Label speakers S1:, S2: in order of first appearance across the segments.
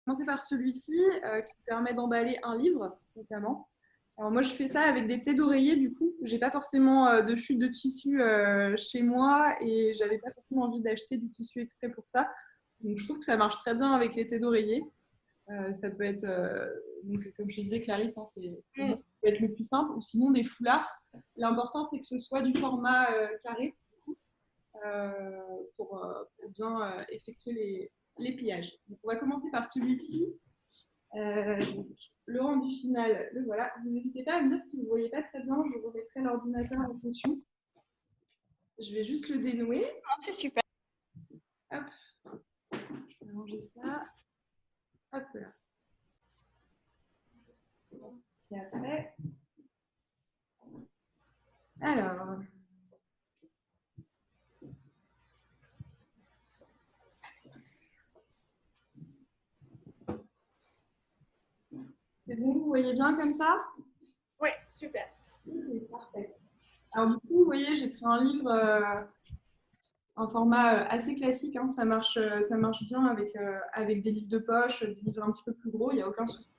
S1: commencer par celui-ci qui permet d'emballer un livre, notamment. Alors moi, je fais ça avec des têtes d'oreiller, du coup. J'ai pas forcément de chute de tissu chez moi et j'avais pas forcément envie d'acheter du tissu exprès pour ça. Donc je trouve que ça marche très bien avec les têtes d'oreiller. Ça peut être, donc, comme je disais, Clarisse, hein, pour moi, ça peut être le plus simple, ou sinon des foulards. L'important, c'est que ce soit du format carré pour bien effectuer les pliages. Donc, on va commencer par celui-ci. Donc, le rendu final, le voilà. Vous n'hésitez pas à me dire si vous ne voyez pas très bien, je remettrai l'ordinateur en fonction. Je vais juste le dénouer.
S2: C'est super.
S1: Hop, je vais ranger ça. Hop là. C'est après. Alors. C'est bon, vous voyez bien comme ça?
S2: Oui, super.
S1: Okay, parfait. Alors du coup, vous voyez, j'ai pris un livre, un format assez classique, hein, ça marche bien avec des livres de poche, des livres un petit peu plus gros, il n'y a aucun souci.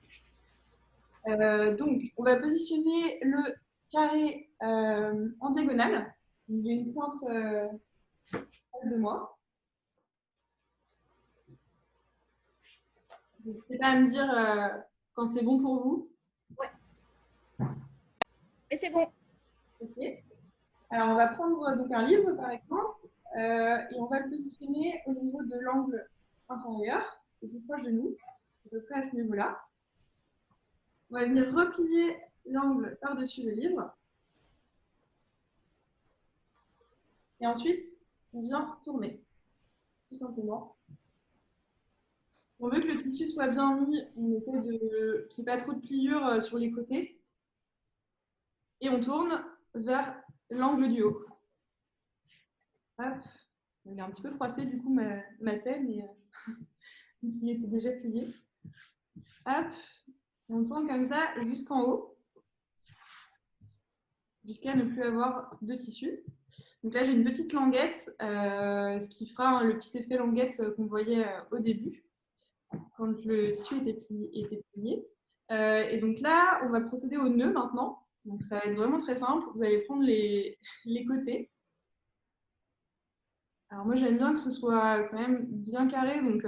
S1: Donc, on va positionner le carré en diagonale. Il y a une pointe en face de moi. N'hésitez pas à me dire quand c'est bon pour vous.
S2: Ouais. Et c'est bon.
S1: Ok. Alors, on va prendre donc un livre, par exemple, et on va le positionner au niveau de l'angle inférieur, le plus proche de nous, à peu près à ce niveau-là. On va venir replier l'angle par-dessus le livre. Et ensuite, on vient tourner, tout simplement. On veut que le tissu soit bien mis, on essaie qu'il n'y ait pas trop de pliures sur les côtés. Et on tourne vers l'angle du haut. Hop. Il est un petit peu froissé du coup ma tête, mais il était déjà plié. Hop. Et on tourne comme ça jusqu'en haut, jusqu'à ne plus avoir de tissu. Donc là, j'ai une petite languette, ce qui fera le petit effet languette qu'on voyait au début, quand le tissu était plié. Et donc là, on va procéder au nœud maintenant. Donc ça va être vraiment très simple. Vous allez prendre les côtés. Alors moi, j'aime bien que ce soit quand même bien carré, donc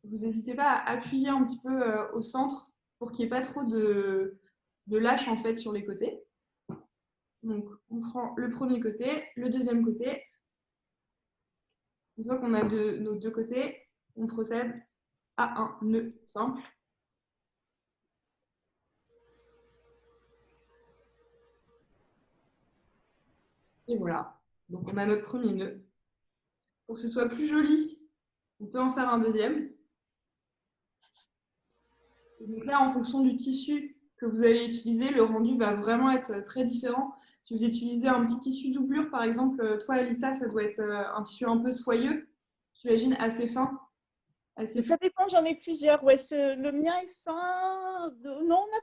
S1: vous n'hésitez pas à appuyer un petit peu au centre pour qu'il n'y ait pas trop de lâche en fait sur les côtés. Donc on prend le premier côté, le deuxième côté. Une fois qu'on a nos deux côtés, on procède à un nœud simple. Et voilà. Donc on a notre premier nœud. Pour que ce soit plus joli, on peut en faire un deuxième. Et donc là, en fonction du tissu que vous allez utiliser, le rendu va vraiment être très différent. Si vous utilisez un petit tissu doublure, par exemple, toi, Alissa, ça doit être un tissu un peu soyeux, j'imagine, assez fin.
S2: Ça dépend, j'en ai plusieurs. Ouais, le mien est fin. Non, on a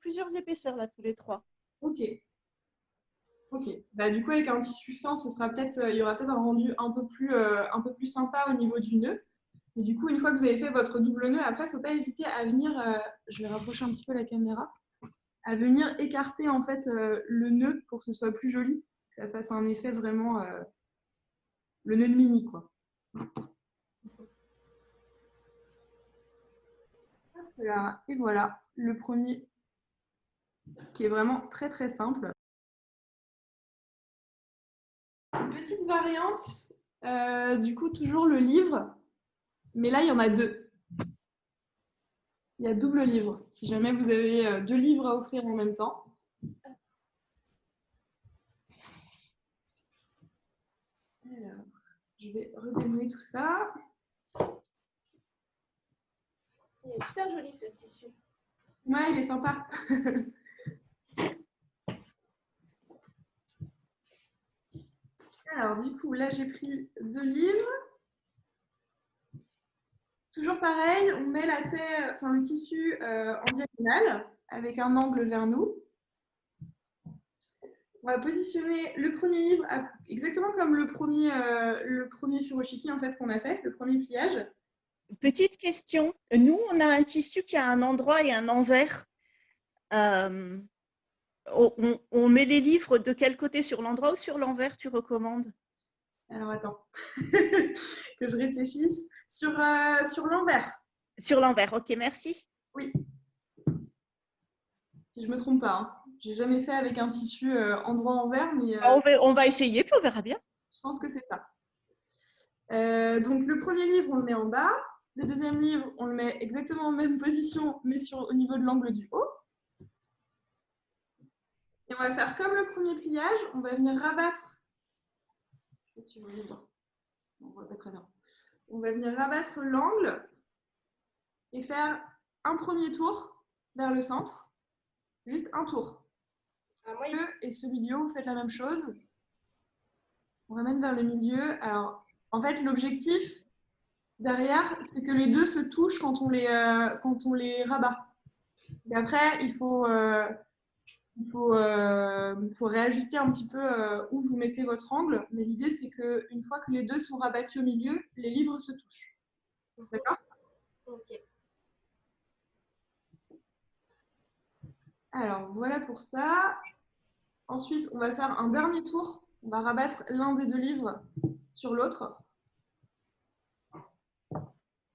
S2: plusieurs épaisseurs là, tous les trois.
S1: Ok. Ok. Bah, du coup, avec un tissu fin, il y aura peut-être un rendu un peu plus sympa au niveau du nœud. Et du coup, une fois que vous avez fait votre double nœud, après, il ne faut pas hésiter à venir, je vais rapprocher un petit peu la caméra, à venir écarter en fait le nœud pour que ce soit plus joli, que ça fasse un effet vraiment le nœud de mini, quoi. Et voilà, le premier qui est vraiment très très simple. Une petite variante, du coup, toujours le livre, mais là, il y en a deux. Il y a double livre, si jamais vous avez deux livres à offrir en même temps. Alors, je vais redénouer tout ça.
S2: Il est super joli ce tissu.
S1: Ouais, il est sympa. Alors, du coup, là, j'ai pris deux livres. Toujours pareil, on met le tissu en diagonale avec un angle vers nous. On va positionner le premier livre exactement comme le premier furoshiki en fait, qu'on a fait, le premier pliage.
S2: Petite question. Nous, on a un tissu qui a un endroit et un envers. Euh, on met les livres de quel côté? Sur l'endroit ou sur l'envers, tu recommandes?
S1: Alors, attends, que je réfléchisse. Sur l'envers,
S2: Sur l'envers, ok, merci.
S1: oui, si je ne me trompe pas. Hein. J'ai jamais fait avec un tissu endroit-envers, mais
S2: On va essayer, puis on verra bien.
S1: je pense que c'est ça. Donc, le premier livre, on le met en bas. Le deuxième livre, on le met exactement en même position, mais au niveau de l'angle du haut. Et on va faire comme le premier pliage, on va venir rabattre. Je sais pas si vous voyez bien. On voit pas très bien. On va venir rabattre l'angle et faire un premier tour vers le centre. Juste un tour. Et celui du haut, vous faites la même chose. On ramène vers le milieu. Alors, en fait, l'objectif derrière, c'est que les deux se touchent quand on les rabat. Et après, il faut réajuster un petit peu où vous mettez votre angle. Mais l'idée, c'est qu'une fois que les deux sont rabattus au milieu, les livres se touchent. D'accord?
S2: Ok.
S1: Alors, voilà pour ça. Ensuite, on va faire un dernier tour. On va rabattre l'un des deux livres sur l'autre.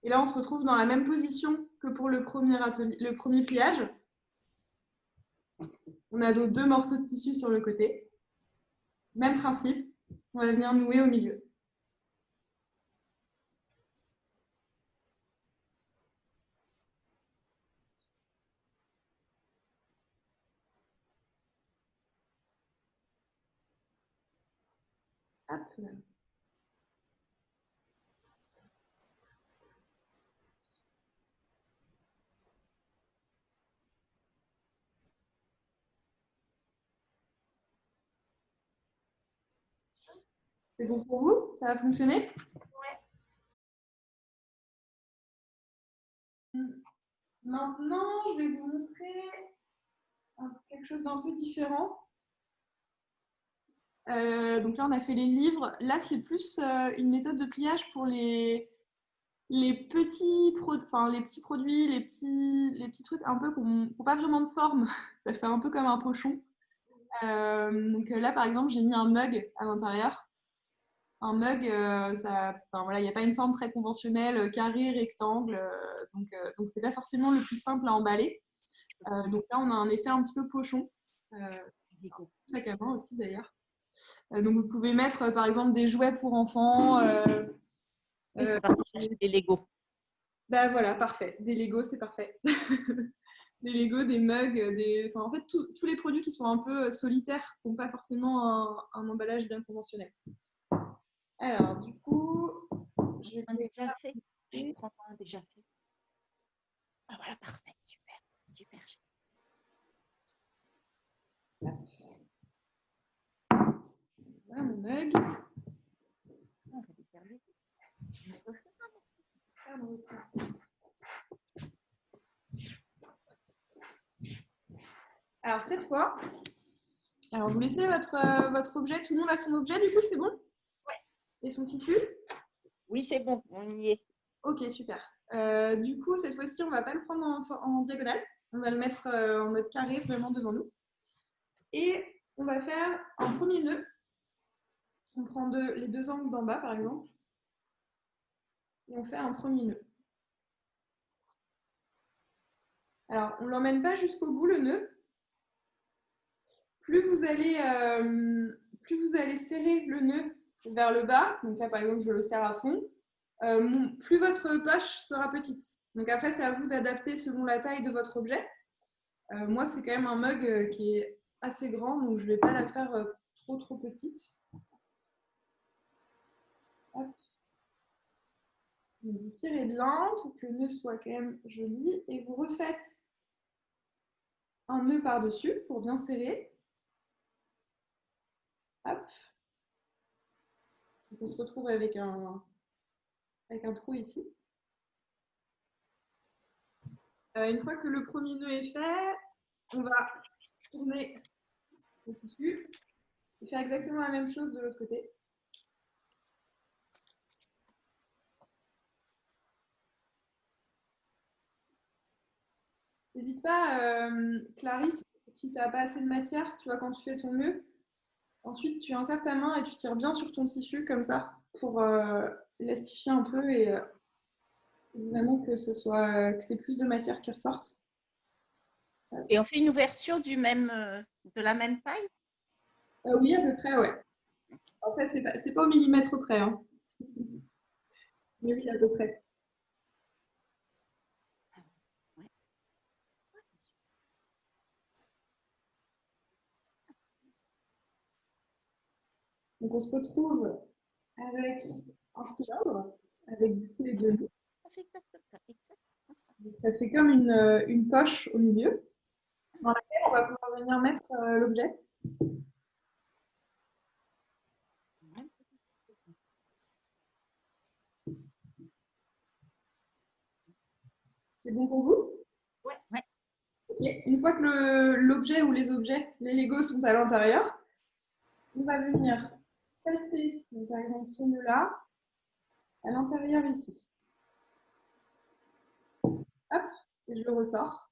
S1: Et là, on se retrouve dans la même position que pour le premier pliage. On a donc deux morceaux de tissu sur le côté. Même principe. On va venir nouer au milieu. Hop là. C'est bon pour vous? Ça va fonctionner? Ouais. Maintenant, je vais vous montrer quelque chose d'un peu différent. Donc là, on a fait les livres. Là, c'est plus une méthode de pliage pour les les petits produits, les petits trucs un peu qui n'ont pas vraiment de forme. Ça fait un peu comme un pochon. Donc là, par exemple, j'ai mis un mug à l'intérieur. Un mug, enfin, voilà, il n'y a pas une forme très conventionnelle, carré, rectangle. Donc c'est pas forcément le plus simple à emballer. Donc là, on a un effet un petit peu pochon. Sac à main aussi d'ailleurs. Donc vous pouvez mettre par exemple des jouets pour enfants.
S2: Oui, c'est parti, j'ai acheté des Lego.
S1: Bah voilà, parfait. Des Legos, c'est parfait. Des Legos, des mugs, enfin, en fait tous les produits qui sont un peu solitaires, qui n'ont pas forcément un emballage bien conventionnel. Alors du coup, je vais
S2: Déjà fait. Je prends ça un déjà fait. Ah voilà, parfait, super, super.
S1: voilà mon mug. Alors cette fois, alors vous laissez votre objet, tout le monde a son objet, du coup c'est bon?
S2: Ouais.
S1: Et son tissu?
S2: Oui, c'est bon, on y est.
S1: Ok, super. Du coup, cette fois-ci, on ne va pas le prendre en diagonale, on va le mettre en mode carré vraiment devant nous. Et on va faire un premier nœud. On prend les deux angles d'en bas, par exemple, et on fait un premier nœud. Alors, on ne l'emmène pas jusqu'au bout, le nœud. Plus vous allez serrer le nœud vers le bas, donc là, par exemple, je le serre à fond, plus votre poche sera petite. Donc après, c'est à vous d'adapter selon la taille de votre objet. Moi, c'est quand même un mug qui est assez grand, donc je ne vais pas la faire trop petite. Hop. Vous tirez bien pour que le nœud soit quand même joli et vous refaites un nœud par-dessus pour bien serrer. Hop. Donc on se retrouve avec un trou ici. Une fois que le premier nœud est fait, on va tourner le tissu et faire exactement la même chose de l'autre côté. N'hésite pas, Clarisse, si tu n'as pas assez de matière, tu vois, quand tu fais ton nœud, ensuite tu insères ta main et tu tires bien sur ton tissu comme ça pour elastifier un peu et vraiment que que tu aies plus de matière qui ressorte.
S2: Et on fait une ouverture de la même taille?
S1: Oui, à peu près, ouais. Après, c'est pas au millimètre près, hein. Mais oui, à peu près.
S2: Ouais.
S1: Donc on se retrouve avec un cylindre, avec du coup les deux nœuds.
S2: Ça fait exactement ça.
S1: Donc, ça fait comme une poche au milieu, dans laquelle on va pouvoir venir mettre l'objet. C'est bon pour vous?
S2: Ouais, ouais.
S1: Ok. Une fois que l'objet ou les objets, les Legos sont à l'intérieur, on va venir passer, donc, par exemple, ce nœud-là à l'intérieur ici. Hop, et je le ressors.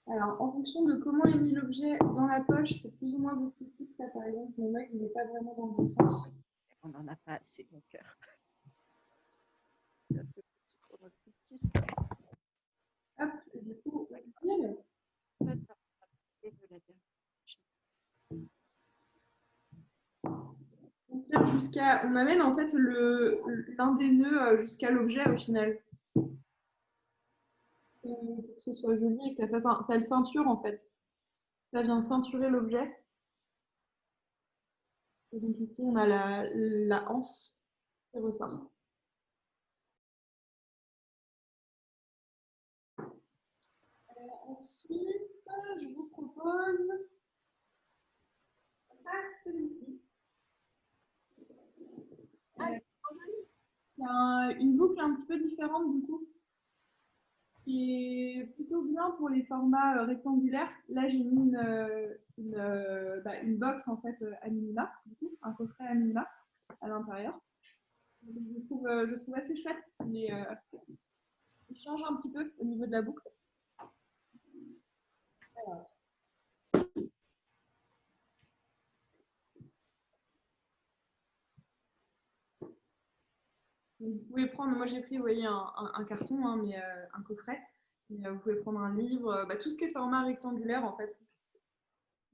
S1: Alors, en fonction de comment est mis l'objet dans la poche, c'est plus ou moins esthétique. Là, par exemple, mon mec, il n'est pas vraiment dans le bon sens.
S2: On n'en a pas assez, mon cœur. C'est un peu petit pour notre petit son.
S1: Hop, et du coup, on tire. On tire jusqu'à. On amène en fait l'un des nœuds jusqu'à l'objet au final. Pour que ce soit joli et que ça fasse ça le ceinture en fait. Ça vient ceinturer l'objet. Et donc ici, on a la anse qui ressort. Ensuite, je vous propose celui-ci. Il y a une boucle un petit peu différente du coup, qui est plutôt bien pour les formats rectangulaires. Là, j'ai mis une box en fait à minima, du coup, un coffret à minima à l'intérieur. Je trouve assez chouette, mais il change un petit peu au niveau de la boucle. Alors, vous pouvez prendre, moi j'ai pris, vous voyez, un carton, hein, mais un coffret. Mais, vous pouvez prendre un livre, tout ce qui est format rectangulaire en fait.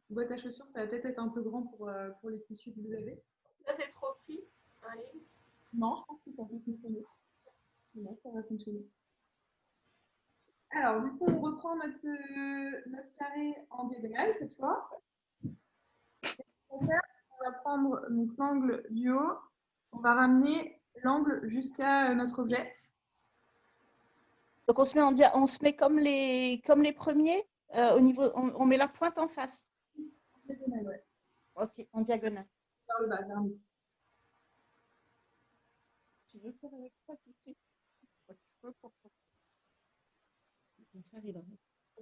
S1: Une boîte à chaussures, ça va peut-être être un peu grand pour les tissus que vous avez.
S2: Là, c'est trop petit, un livre.
S1: Non, je pense que ça peut fonctionner. Non, ça va fonctionner. Alors, du coup, on reprend notre carré en diagonale cette fois. On va prendre l'angle du haut. On va ramener l'angle jusqu'à notre objet.
S2: Donc, on se met comme les premiers, au niveau, on met la pointe en face.
S1: En diagonale, ouais.
S2: Ok, en diagonale.
S1: Vers le bas, vers nous.
S2: Tu veux faire avec toi dessus?
S1: On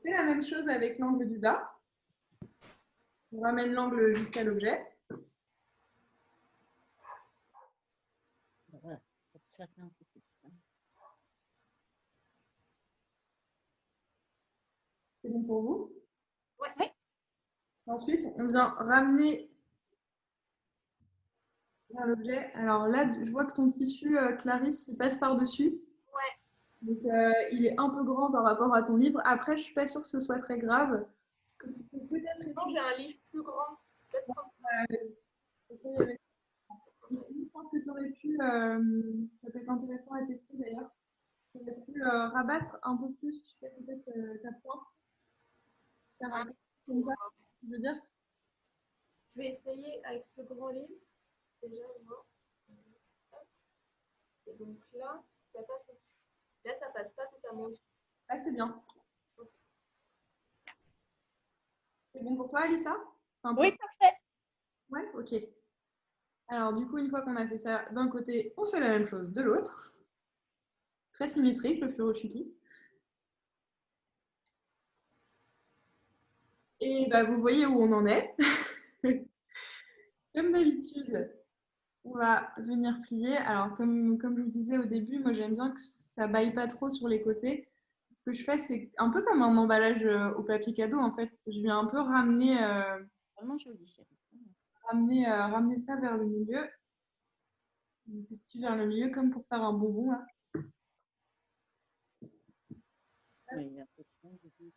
S1: fait la même chose avec l'angle du bas. On ramène l'angle jusqu'à l'objet.
S2: Voilà.
S1: C'est bon pour vous?
S2: Ouais.
S1: Ensuite, on vient ramener vers l'objet. Alors là, je vois que ton tissu, Clarisse, il passe par-dessus.
S2: Ouais.
S1: Donc, il est un peu grand par rapport à ton livre. Après, je suis pas sûre que ce soit très grave. Parce que tu peux peut-être essayer.
S2: Non, j'ai un livre plus grand.
S1: Voilà, vas-y. Essaye avec. Sinon, je pense que tu aurais pu, ça peut être intéressant à tester d'ailleurs. Tu aurais pu rabattre un peu plus, tu sais, peut-être ta pointe. Faire un comme ça, je veux dire.
S2: Je vais essayer avec ce grand livre. Déjà, moi. Et donc là, ça passe au-dessus. Là, ça passe pas totalement au-dessus.
S1: Ah, c'est bien. C'est bon pour toi, Alissa? Enfin,
S2: Oui, parfait.
S1: Ouais, ok. Alors, du coup, une fois qu'on a fait ça d'un côté, on fait la même chose de l'autre. Très symétrique, le furoshiki. Et bah, vous voyez où on en est. Comme d'habitude, on va venir plier. Alors, comme je vous disais au début, moi j'aime bien que ça baille pas trop sur les côtés. Ce que je fais, c'est un peu comme un emballage au papier cadeau en fait. Je viens un peu
S2: Vraiment joli, chérie.
S1: ramener ça vers le milieu. Le tissu vers le milieu, comme pour faire un bonbon là.
S2: Oui, il y a un peu de fond, du coup.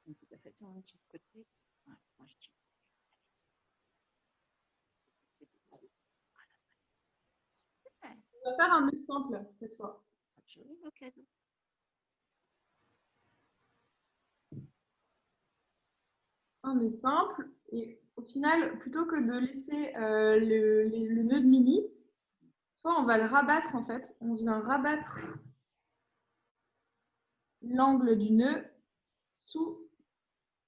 S2: Mais si tu as fait ça de chaque côté, ouais, moi je tiens. Super,
S1: On va faire un nœud simple cette fois.
S2: joli le cadeau.
S1: Un nœud simple. Et au final, plutôt que de laisser le nœud de mini, soit on va le rabattre en fait. On vient rabattre l'angle du nœud sous,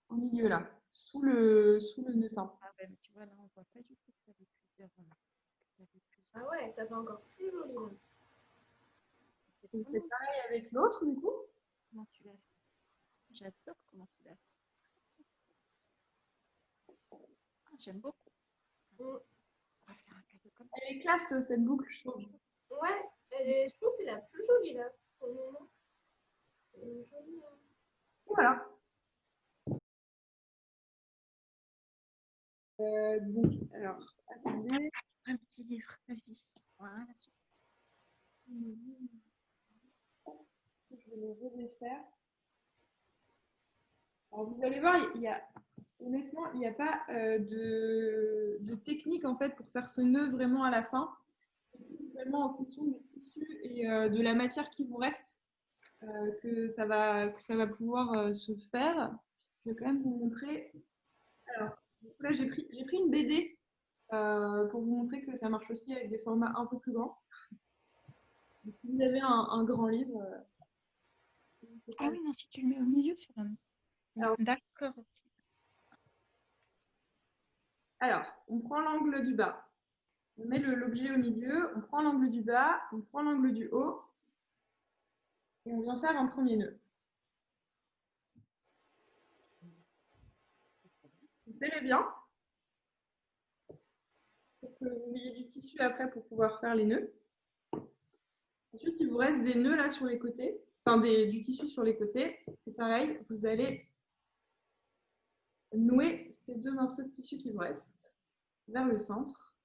S1: au milieu là, sous le nœud simple.
S2: Ah ouais, mais tu vois, là, on voit pas du tout que tu avais plusieurs.
S3: Ah ouais, ça fait encore plus joli. Là.
S2: C'est
S1: On fait
S2: vraiment
S1: pareil avec l'autre du coup.
S2: comment tu l'as fait. J'adore comment tu l'as fait. Ah, j'aime beaucoup.
S3: Mm.
S2: On va faire un cadeau comme ça.
S1: Elle est classe cette boucle, je trouve.
S3: Ouais, je trouve que c'est la plus jolie là, pour le moment. C'est une jolie.
S1: Voilà. Donc, alors, attendez.
S2: Un petit livre, vas-y. Voilà, super.
S1: Je vais le redéfaire. Alors, vous allez voir, honnêtement, il n'y a pas de technique en fait pour faire ce nœud vraiment à la fin. C'est plus vraiment en fonction du tissu et de la matière qui vous reste que ça va pouvoir se faire. Je vais quand même vous montrer. Alors, du coup, là, j'ai pris une BD pour vous montrer que ça marche aussi avec des formats un peu plus grands. Donc, si vous avez un grand livre, n'hésitez
S2: Ah
S1: pas.
S2: oui, non, si tu le mets au milieu, c'est vraiment.
S1: Alors,
S2: D'accord, ok.
S1: alors, on prend l'angle du bas. On met l'objet au milieu, on prend l'angle du bas, on prend l'angle du haut et on vient faire un premier nœud. Vous serrez bien pour que vous ayez du tissu après pour pouvoir faire les nœuds. Ensuite, il vous reste des nœuds là sur les côtés, enfin du tissu sur les côtés. C'est pareil, vous allez nouer ces deux morceaux de tissu qui vous restent vers le centre.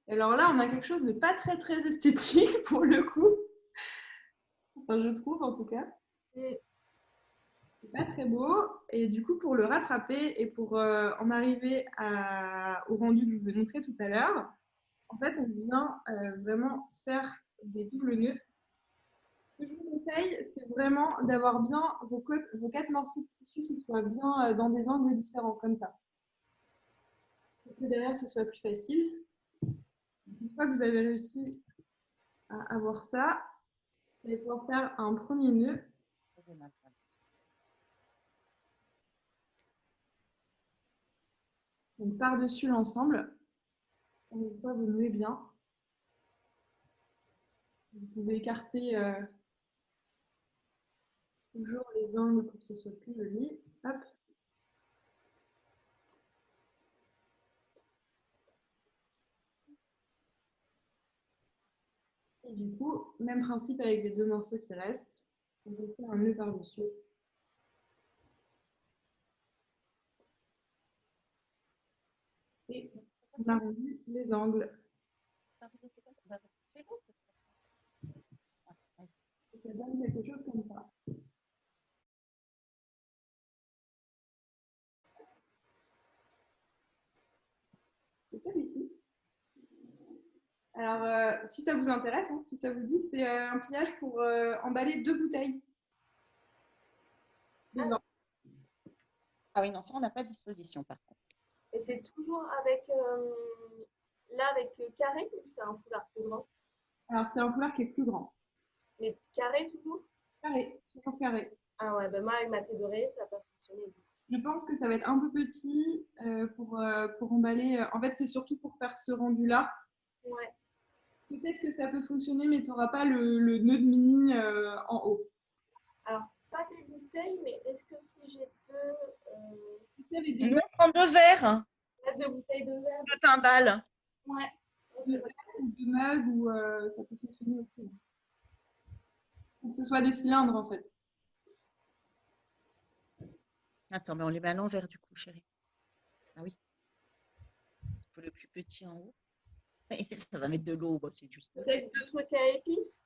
S1: Alors là, on a quelque chose de pas très esthétique pour le coup. Enfin, je trouve en tout cas. C'est pas très beau. Et du coup, pour le rattraper et pour en arriver au rendu que je vous ai montré tout à l'heure, en fait, on vient vraiment faire des doubles nœuds. Ce que je vous conseille, c'est vraiment d'avoir bien vos 4 morceaux de tissu qui soient bien dans des angles différents, comme ça. Pour que derrière, ce soit plus facile. Une fois que vous avez réussi à avoir ça, vous allez pouvoir faire un premier nœud. Donc par-dessus l'ensemble. Une fois vous nouez bien, vous pouvez écarter toujours les angles pour que ce soit plus joli. Hop. Et du coup, même principe avec les deux morceaux qui restent. On peut faire un nœud par-dessus. Et on arrondit les angles. Et ça donne quelque chose comme ça. Et celui-ci. Alors, si ça vous intéresse, hein, si ça vous dit, c'est un pliage pour emballer 2 bouteilles de vin.
S2: Ah oui, non, ça, on n'a pas de disposition, par contre.
S3: Et c'est toujours avec. Là, avec carré ou c'est un foulard plus grand?
S1: Alors, c'est un foulard qui est plus grand.
S3: Mais carré toujours?
S1: Carré, toujours carré.
S3: Ah ouais, ben moi, avec ma thé dorée, ça n'a pas fonctionné.
S1: Je pense que ça va être un peu petit pour emballer. En fait, c'est surtout pour faire ce rendu-là.
S3: Ouais.
S1: Peut-être que ça peut fonctionner, mais tu n'auras pas le nœud de mini en haut.
S3: Alors, pas des bouteilles, mais est-ce que si j'ai deux.
S1: avec des
S2: Nous, on prend 2 verres
S3: Deux bouteilles de verre.
S2: de timbales.
S3: Ouais.
S1: de mugs ou ça peut fonctionner aussi. Faut que ce soit des cylindres en fait.
S2: Attends, mais on les met à l'envers du coup, chérie. Ah oui. Il faut le plus petit en haut. Et ça va mettre de l'eau, bah, c'est juste.
S3: Peut-être 2 trucs à épices.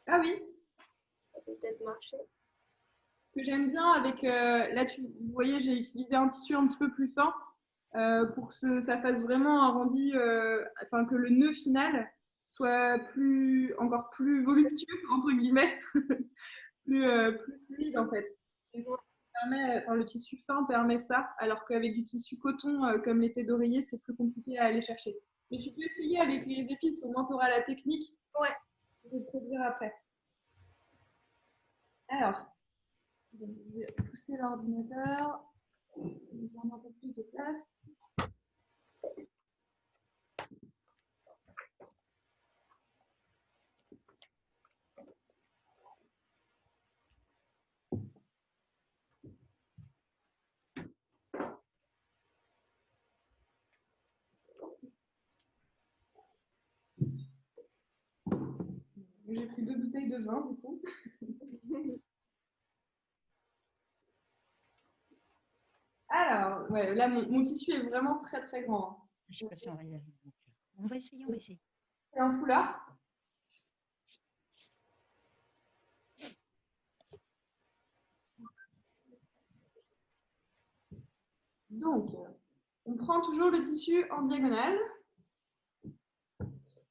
S1: Ah oui,
S3: Ça peut peut-être marcher.
S1: ce que j'aime bien avec là, vous voyez, j'ai utilisé un tissu un petit peu plus fin pour que ça fasse vraiment un rendu, enfin que le nœud final soit encore plus voluptueux entre guillemets, plus fluide en fait. Et le tissu fin permet ça, alors qu'avec du tissu coton comme l'était d'oreiller, c'est plus compliqué à aller chercher. Mais tu peux essayer avec les épices, au moins tu auras la technique.
S3: Ouais.
S1: Je vais te le dire après. Alors, je vais pousser l'ordinateur. Besoin d'un peu plus de place. J'ai pris 2 bouteilles de vin, du coup. Alors, ouais, là, mon tissu est vraiment très, très grand.
S2: Je sais pas si on va y arriver. On va essayer, on va essayer.
S1: C'est un foulard. Donc, on prend toujours le tissu en diagonale.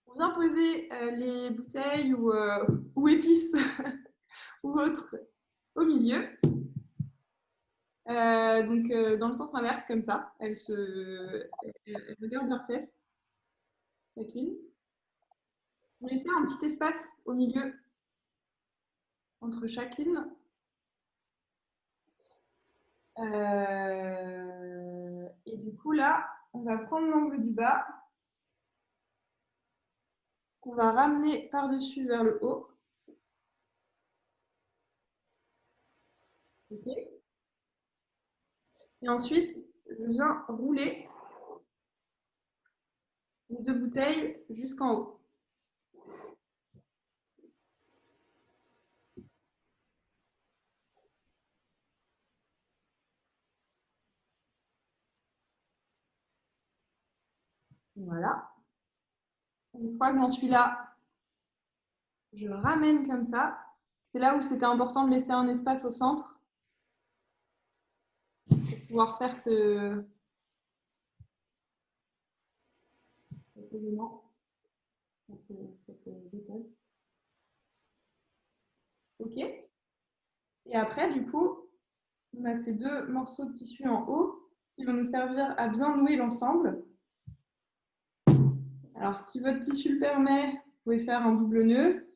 S1: On vient poser les bouteilles ou épices ou autres au milieu. Dans le sens inverse, comme ça. Elles regardent leurs fesses, chacune. On laisse un petit espace au milieu entre chacune. Et du coup, là, on va prendre l'angle du bas, qu'on va ramener par-dessus vers le haut. Ok. Et ensuite, je viens rouler les 2 bouteilles jusqu'en haut. Voilà. Une fois que j'en suis là, je ramène comme ça. C'est là où c'était important de laisser un espace au centre pour pouvoir faire cet élément, cette bouteille. Ok. Et après, du coup, on a ces 2 morceaux de tissu en haut qui vont nous servir à bien nouer l'ensemble. Alors, si votre tissu le permet, vous pouvez faire un double nœud.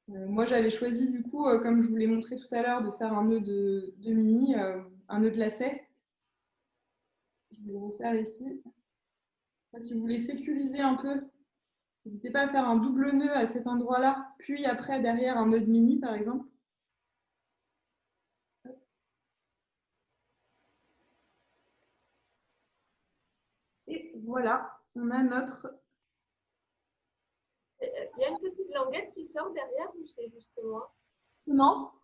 S1: Moi, j'avais choisi, du coup, comme je vous l'ai montré tout à l'heure, de faire un nœud de mini, un nœud de lacet. Je vais le refaire ici. Si vous voulez sécuriser un peu, n'hésitez pas à faire un double nœud à cet endroit-là, puis après, derrière, un nœud de mini, par exemple. Et voilà, on a notre...
S3: Il y a une petite languette qui sort derrière ou c'est juste moi?
S1: Comment?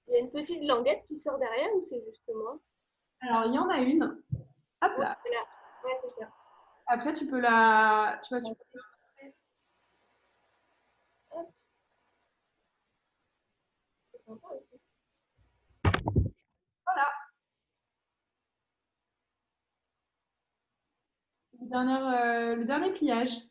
S3: Il y a une petite languette qui sort derrière ou c'est juste moi?
S1: Alors, il y en a une. Hop là.
S3: Voilà. Ouais, c'est ça.
S1: Après, tu peux la... Tu vois, tu peux...
S3: Hop. C'est sympa aussi.
S1: Voilà. Le dernier pliage.